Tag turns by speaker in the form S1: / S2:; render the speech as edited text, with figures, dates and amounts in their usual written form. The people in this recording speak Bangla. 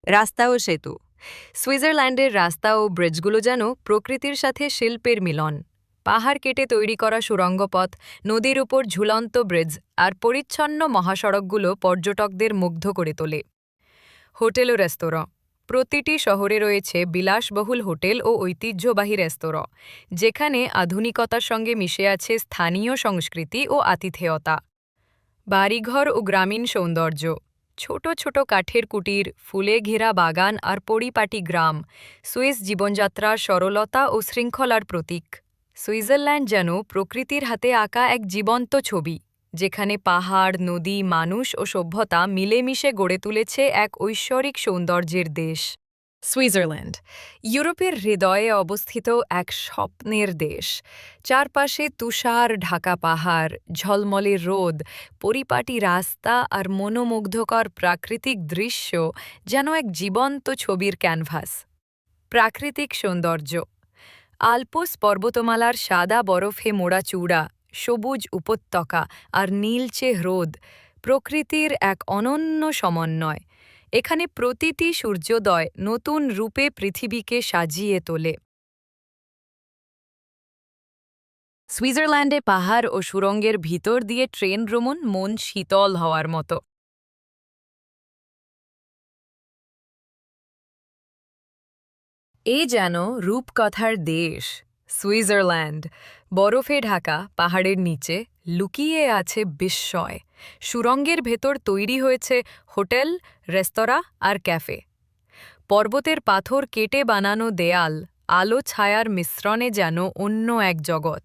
S1: রাস্তা ও সেতু। সুইজারল্যান্ডের রাস্তা ও ব্রিজগুলো যেন প্রকৃতির সাথে শিল্পের মিলন। পাহাড় কেটে তৈরি করা সুড়ঙ্গপথ, নদীর উপর ঝুলন্ত ব্রিজ আর পরিচ্ছন্ন মহাসড়কগুলো পর্যটকদের মুগ্ধ করে তোলে। হোটেল ও রেস্তোরাঁ। প্রতিটি শহরে রয়েছে বিলাসবহুল হোটেল ও ঐতিহ্যবাহী রেস্তোরাঁ, যেখানে আধুনিকতার সঙ্গে মিশে আছে স্থানীয় সংস্কৃতি ও আতিথেয়তা। বাড়িঘর ও গ্রামীণ সৌন্দর্য। ছোট ছোট কাঠের কুটির, ফুলে ঘেরা বাগান আর পরিপাটি গ্রাম সুইস জীবনযাত্রার সরলতা ও শৃঙ্খলার প্রতীক। সুইজারল্যান্ড যেন প্রকৃতির হাতে আঁকা এক জীবন্ত ছবি, যেখানে পাহাড়, নদী, মানুষ ও সভ্যতা মিলেমিশে গড়ে তুলেছে এক ঐশ্বরিক সৌন্দর্যের দেশ। সুইজারল্যান্ড ইউরোপের হৃদয়ে অবস্থিত এক স্বপ্নের দেশ। চারপাশে তুষার ঢাকা পাহাড়, ঝলমলে রোদ, পরিপাটি রাস্তা আর মনোমুগ্ধকর প্রাকৃতিক দৃশ্য যেন এক জীবন্ত ছবির ক্যানভাস। প্রাকৃতিক সৌন্দর্য। আল্পস পর্বতমালার সাদা বরফে মোড়া চূড়া, সবুজ উপত্যকা আর নীলচে হ্রদ প্রকৃতির এক অনন্য সমন্বয়। এখানে প্রতিটি সূর্যোদয় নতুন রূপে পৃথিবীকে সাজিয়ে তোলে। সুইজারল্যান্ডে পাহাড় ও সুড়ঙ্গের ভিতর দিয়ে ট্রেন ভ্রমণ মন শীতল হওয়ার মতো। এ যেন রূপকথার দেশ, সুইজারল্যান্ড। বরফে ঢাকা পাহাড়ের নিচে লুকিয়ে আছে বিস্ময়। সুড়ঙ্গের ভেতর তৈরি হয়েছে হোটেল, রেস্তোরাঁ আর ক্যাফে। পর্বতের পাথর কেটে বানানো দেয়াল আলো ছায়ার মিশ্রণে যেন অন্য এক জগৎ।